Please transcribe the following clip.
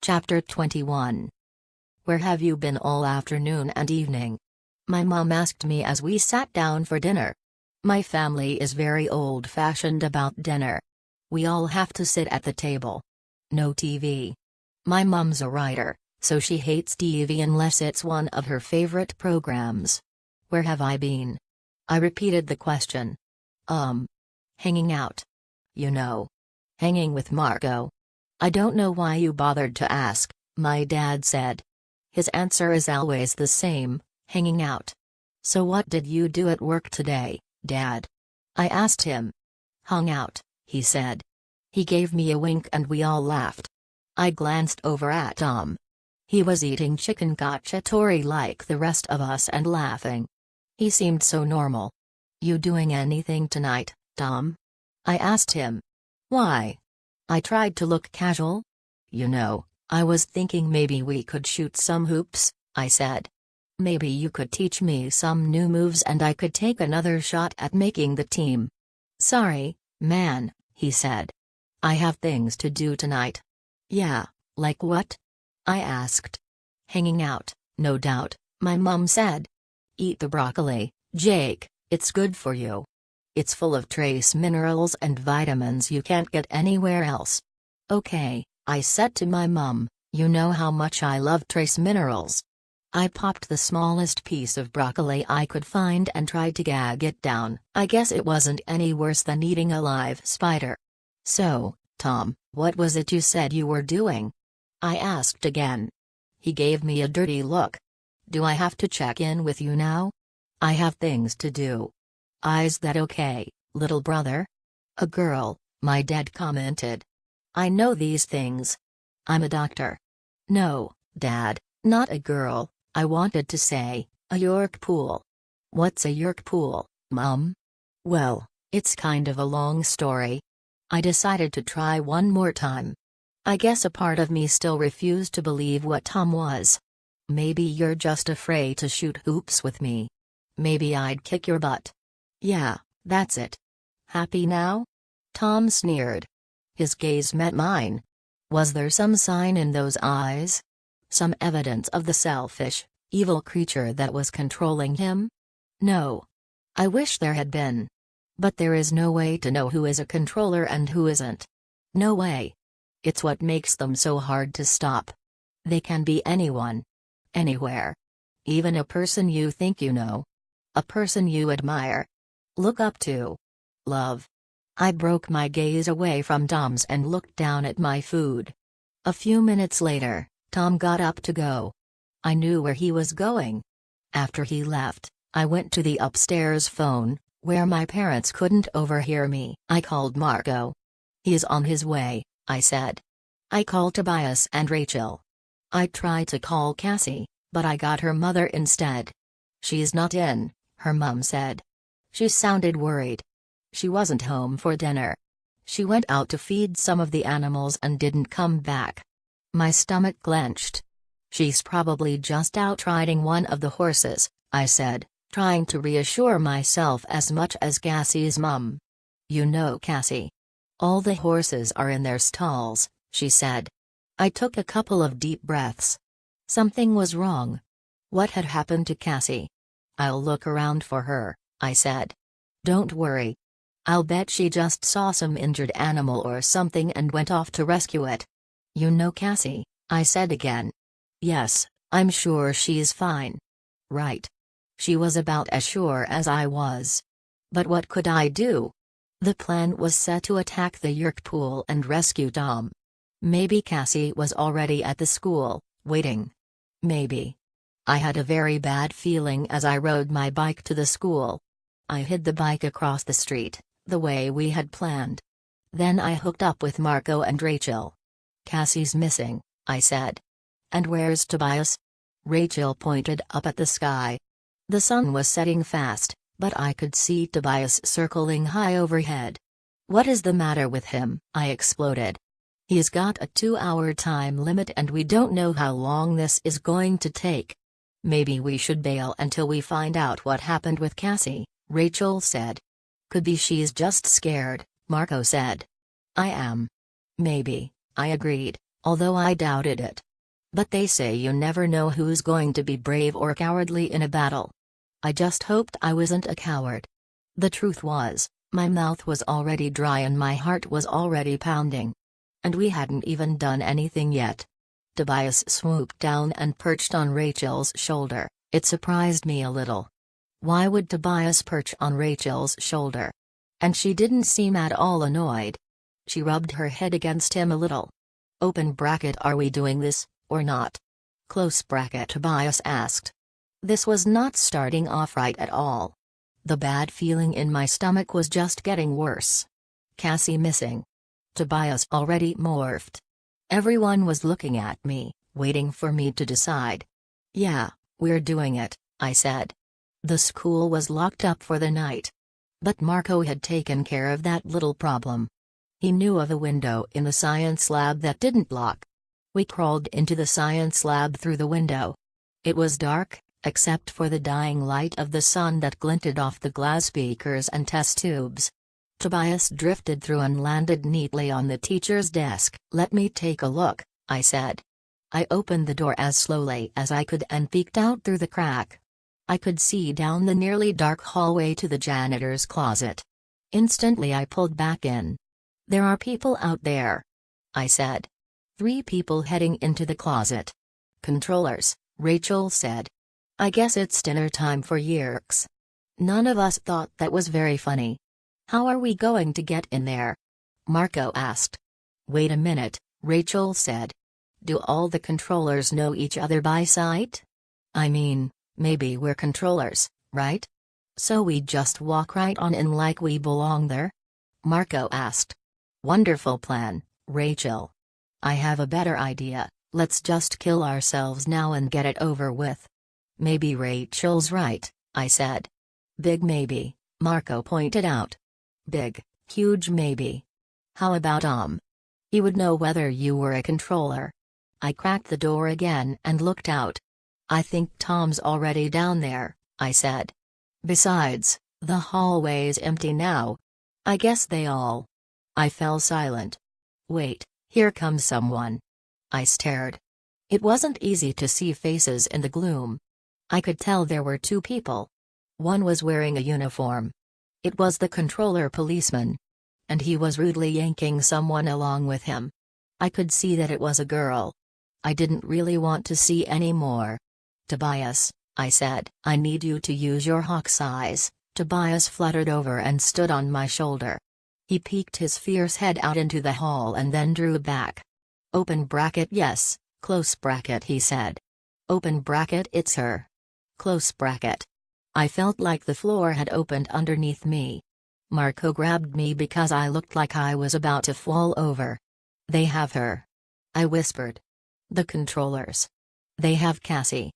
Chapter 21. Where have you been all afternoon and evening? My mom asked me as we sat down for dinner. My family is very old-fashioned about dinner. We all have to sit at the table. No TV. My mom's a writer, so she hates TV unless it's one of her favorite programs. Where have I been? I repeated the question. Hanging out. You know. Hanging with Marco. I don't know why you bothered to ask, my dad said. His answer is always the same, hanging out. So what did you do at work today, Dad? I asked him. Hung out, he said. He gave me a wink and we all laughed. I glanced over at Tom. He was eating chicken cacciatore like the rest of us and laughing. He seemed so normal. You doing anything tonight, Tom? I asked him. Why? I tried to look casual. You know, I was thinking maybe we could shoot some hoops, I said. Maybe you could teach me some new moves and I could take another shot at making the team. Sorry, man, he said. I have things to do tonight. Yeah, like what? I asked. Hanging out, no doubt, my mom said. Eat the broccoli, Jake, it's good for you. It's full of trace minerals and vitamins you can't get anywhere else. Okay, I said to my mom, you know how much I love trace minerals. I popped the smallest piece of broccoli I could find and tried to gag it down. I guess it wasn't any worse than eating a live spider. So, Tom, what was it you said you were doing? I asked again. He gave me a dirty look. Do I have to check in with you now? I have things to do. Is that okay, little brother? A girl, my dad commented. I know these things. I'm a doctor. No, Dad, not a girl, I wanted to say, a York pool. What's a York pool, Mom? Well, it's kind of a long story. I decided to try one more time. I guess a part of me still refused to believe what Tom was. Maybe you're just afraid to shoot hoops with me. Maybe I'd kick your butt. Yeah, that's it. Happy now? Tom sneered. His gaze met mine. Was there some sign in those eyes? Some evidence of the selfish, evil creature that was controlling him? No. I wish there had been. But there is no way to know who is a controller and who isn't. No way. It's what makes them so hard to stop. They can be anyone. Anywhere. Even a person you think you know. A person you admire. Look up to. Love. I broke my gaze away from Tom's and looked down at my food. A few minutes later, Tom got up to go. I knew where he was going. After he left, I went to the upstairs phone, where my parents couldn't overhear me. I called Marco. He's on his way, I said. I called Tobias and Rachel. I tried to call Cassie, but I got her mother instead. She's not in, her mom said. She sounded worried. She wasn't home for dinner. She went out to feed some of the animals and didn't come back. My stomach clenched. She's probably just out riding one of the horses, I said, trying to reassure myself as much as Cassie's mom. You know Cassie. All the horses are in their stalls, she said. I took a couple of deep breaths. Something was wrong. What had happened to Cassie? I'll look around for her, I said. Don't worry. I'll bet she just saw some injured animal or something and went off to rescue it. You know Cassie, I said again. Yes, I'm sure she's fine. Right. She was about as sure as I was. But what could I do? The plan was set to attack the York pool and rescue Tom. Maybe Cassie was already at the school, waiting. Maybe. I had a very bad feeling as I rode my bike to the school. I hid the bike across the street, the way we had planned. Then I hooked up with Marco and Rachel. Cassie's missing, I said. And where's Tobias? Rachel pointed up at the sky. The sun was setting fast, but I could see Tobias circling high overhead. What is the matter with him? I exploded. He's got a 2-hour time limit and we don't know how long this is going to take. Maybe we should bail until we find out what happened with Cassie, Rachel said. Could be she's just scared, Marco said. I am. Maybe, I agreed, although I doubted it. But they say you never know who's going to be brave or cowardly in a battle. I just hoped I wasn't a coward. The truth was, my mouth was already dry and my heart was already pounding. And we hadn't even done anything yet. Tobias swooped down and perched on Rachel's shoulder. It surprised me a little. Why would Tobias perch on Rachel's shoulder? And she didn't seem at all annoyed. She rubbed her head against him a little. Open bracket, are we doing this, or not? Close bracket, Tobias asked. This was not starting off right at all. The bad feeling in my stomach was just getting worse. Cassie missing. Tobias already morphed. Everyone was looking at me, waiting for me to decide. Yeah, we're doing it, I said. The school was locked up for the night. But Marco had taken care of that little problem. He knew of a window in the science lab that didn't lock. We crawled into the science lab through the window. It was dark, except for the dying light of the sun that glinted off the glass beakers and test tubes. Tobias drifted through and landed neatly on the teacher's desk. Let me take a look, I said. I opened the door as slowly as I could and peeked out through the crack. I could see down the nearly dark hallway to the janitor's closet. Instantly I pulled back in. There are people out there, I said. 3 people heading into the closet. Controllers, Rachel said. I guess it's dinner time for Yerks. None of us thought that was very funny. How are we going to get in there? Marco asked. Wait a minute, Rachel said. Do all the controllers know each other by sight? I mean, maybe we're controllers, right? So we just walk right on in like we belong there? Marco asked. Wonderful plan, Rachel. I have a better idea, let's just kill ourselves now and get it over with. Maybe Rachel's right, I said. Big maybe, Marco pointed out. Big, huge maybe. How about He would know whether you were a controller. I cracked the door again and looked out. I think Tom's already down there, I said. Besides, the hallway's empty now. I guess they all. I fell silent. Wait, here comes someone. I stared. It wasn't easy to see faces in the gloom. I could tell there were 2 people. One was wearing a uniform. It was the controller policeman. And he was rudely yanking someone along with him. I could see that it was a girl. I didn't really want to see any more. Tobias, I said. I need you to use your hawk's eyes. Tobias fluttered over and stood on my shoulder. He peeked his fierce head out into the hall and then drew back. Open bracket, yes, close bracket, he said. Open bracket, it's her. Close bracket. I felt like the floor had opened underneath me. Marco grabbed me because I looked like I was about to fall over. They have her. I whispered. The controllers. They have Cassie.